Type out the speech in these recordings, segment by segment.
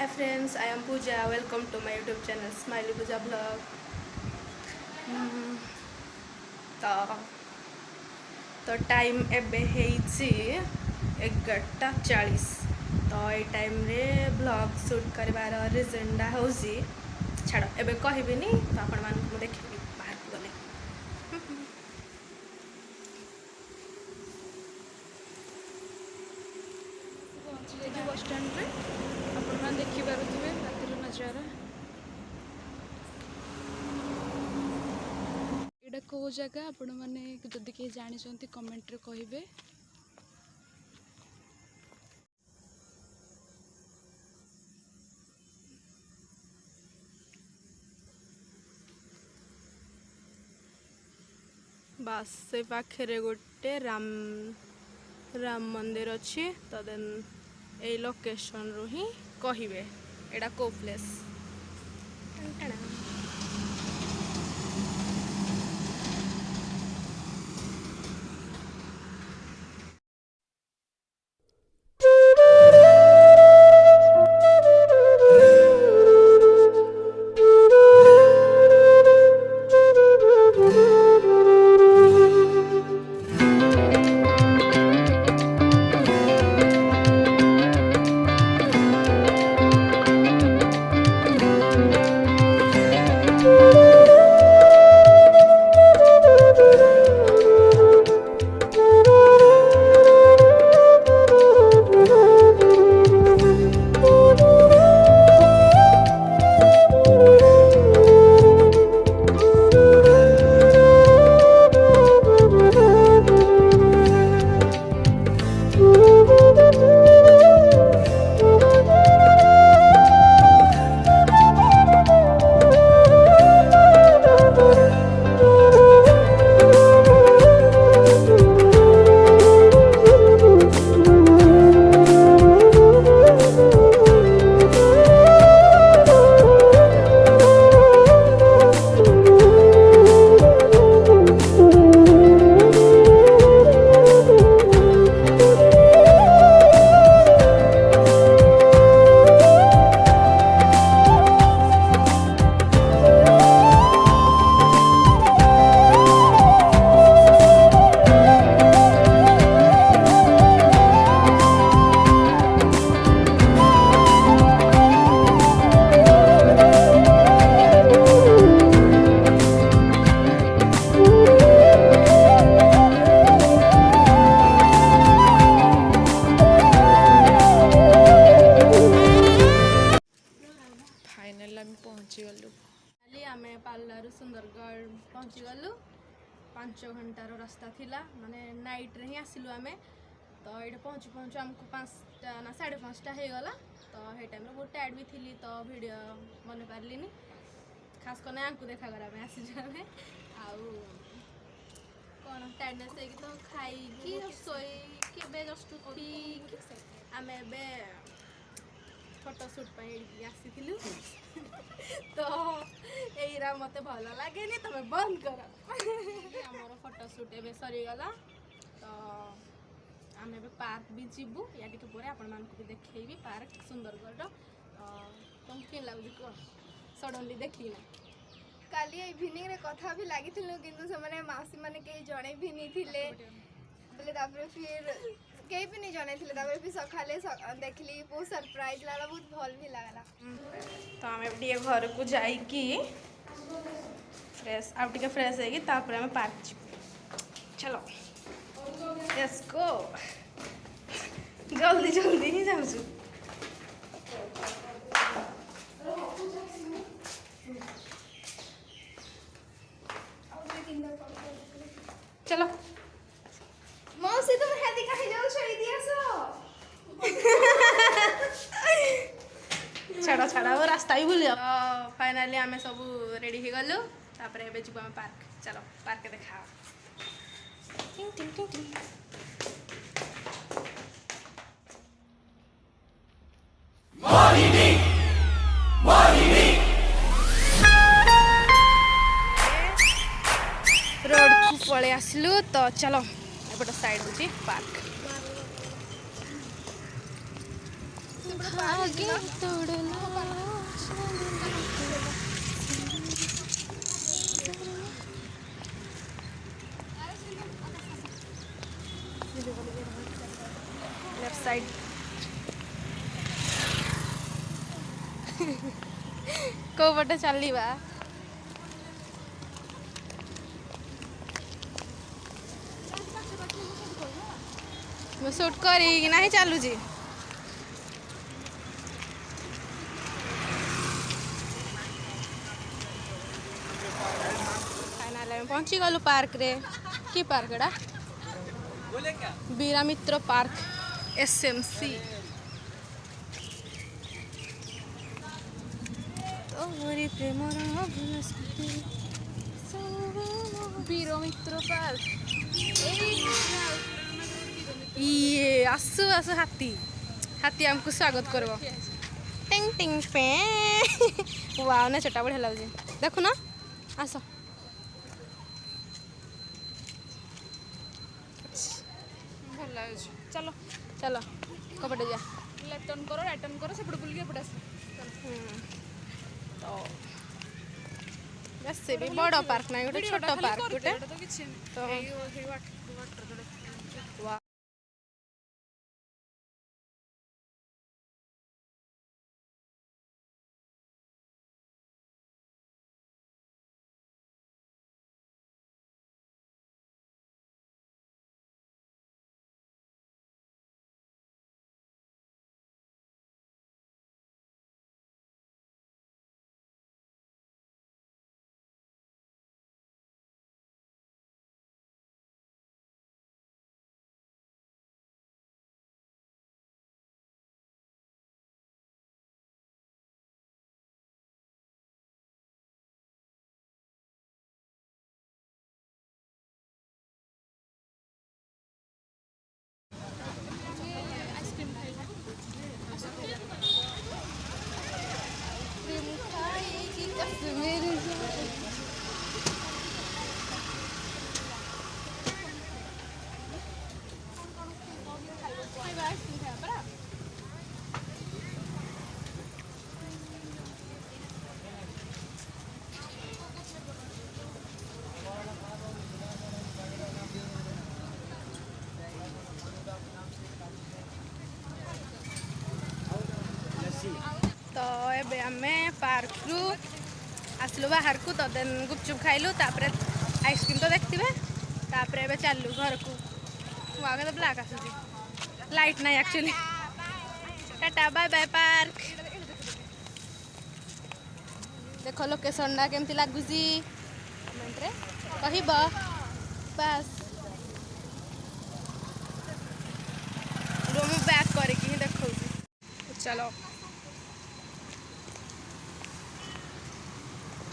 Hi friends, I am Pooja. Welcome to my YouTube channel Smiley Pooja Vlog. तो तो time एबे हेइछि 11:40 तो ये टाइम रे ब्लॉग शूट करबार रीजनटा होउछि छाड़ एबे कहबिनी तो आपण मानकु देखिबी बाहर को गले बस स्टैंड रे आपण मान देखि पारुथिबे रातिर नजारा एटा को जगह आपण माने जदि के जानि छथि कमेंट रे कहिबे। बास से पाखे गोटे राम मंदिर अच्छी तो देन ए लोकेशन रू ही कहिबे एटा को प्लेस। पार्लर सुंदरगढ़ पहुँची गलु 5 घंटार रास्ता थिला माने नाइट रे ही आसिलु आमे तो ये पहुँचु पहुँचु आमको 5टा ना 5:30 हो गला तो हे टाइम बहुत टायर्ड भी थी तो वीडियो बने पारलिनी खास कर आंकु देखा करा में आसी जामे आउ कोन टायर्डनेस है कि तो खाई कि सोई के बे जस्ट उठी आमे बे फोटो शूट पे आसीलु तो यहीरा मत भल लगे तुम बंद कर आमर फोटो शूट ए सरीगला तो आम पार्क भी जीवु या पर आपण भी देखी पार्क सुंदरगढ़ तुम कि लगुच कह सडनली देखना काली इवनिंग रे कथा भी लगी किंतु से माने मासी माने कहीं जणे भी नहीं थिले बोले तापर फिर कहीं भी नहीं जने थे तापर भी सकाले देखली बहुत सरप्राइज लागला बहुत भल भी लागला तो आम टे घर को जाइकी फ्रेश आउ टे फ्रेश है तापर आम पार्क चलो लेट्स गो जल्दी जल्दी ही जाऊँ चलो मौसी तुम हेदी कहीं जाओ छोड़ी दिया छाड़ा छाड़ा वो रास्ता ही भूल फाइनली आमे सब रेडी हो गलु तापर एबे जीव हम पार्क चलो पार्क देखा टिंग टिंग टिंग टिंग रोड को पळे आसलु तो चलो एपट साइड होची पार्क राइड को पटे चलवा ମୁଁ ସୁଟ୍ କରିକି ନାହିଁ ଚାଲୁଛି ଫାଇନାଲ ଆମେ ପହଞ୍ଚିଗଲୁ ପାର୍କରେ କି ପାର୍କ ଏଟା ବୀରାମିତ୍ର ପାର୍କ SMC ତୋରି ପ୍ରେମର ଅଭୁଲା ସ୍ମୃତି ବୀରମିତ୍ର ପାର୍କ ये आसु आसु हाथी हाथी हमको स्वागत करब टिंग टिंग पे वाओ ना छोटा बढ़िया लगे देखु ना आस ଭଲ ଲାଗୁଛି ଚାଲ चलो कपड़े जा ଲେଫ୍ଟ ଟର୍ନ କର ରାଇଟ୍ ଟର୍ନ କର ସେପଟେ ବୁଲିକି ଏପଟେ ଆସ तो बेसी भी बड़ पार्क ना गोटे छोट पार्क गोटे ତ କିଛି तो ଏଇ ୱାଟର वाओ तो एबे आमे पार्क रु आसलु बाहर को तो देन गुपचुप खाइलु तापरे आइसक्रीम तो देखथिबे तापरे एबे चाललु घर को वागे तो ब्लैक आसुची लाइट नाही actually tata bye bye park देखो लोकेशन ना केमती लागुची कमेंट रे कहिबो बस रूम बैक करके ही देखौ चलो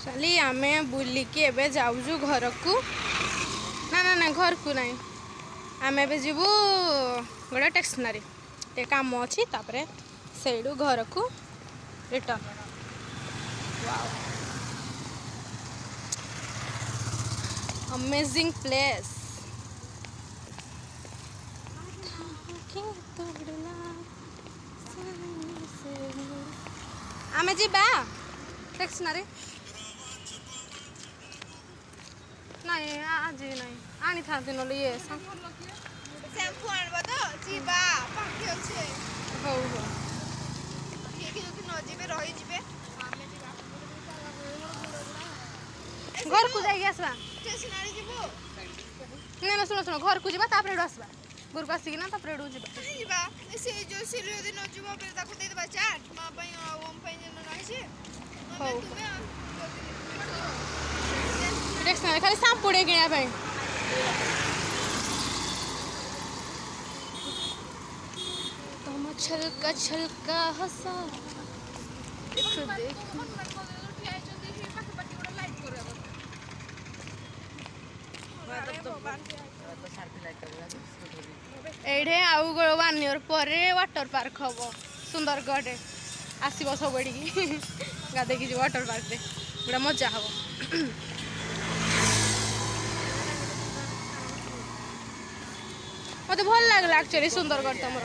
चली आमे बुलिकी एबे जाऊजु घर को ना ना ना घर को नहीं आमे एबे जीवु गोटे टेक्सनारी ते काम अच्छी तापरे सेडू घर को रिटर्न वाओ अमेजिंग प्लेस आमे जीबा टेक्सनारी नहीं आज नहीं आनी था दिन ये शैम्पू आनबा तो जीवा पाखी अच्छे हो हो ठीक है जदि न जीवे रही जीवे घर को जाई आसबा स्टेशनरी जीवो नहीं ना सुनो सुनो घर को जीवा तापरे आसबा घर को आसी ना तापरे जीवा जीवा से जो सिली यदि न जीवो फिर ताको दे देबा चाट मा पई ओम पई न रही छे हो तुम्हें टेक्सनारी खाली शैम्पू डे किना भाई तुम छलका हंसा देख एडे आउ 1 ईयर पर वाटर पार्क हम सुंदरगढ़ आसब सब गाधे जी वाटर पार्क रे गोटे मजा हम मत भल लगला एक्चुअली सुंदरगढ़ तुम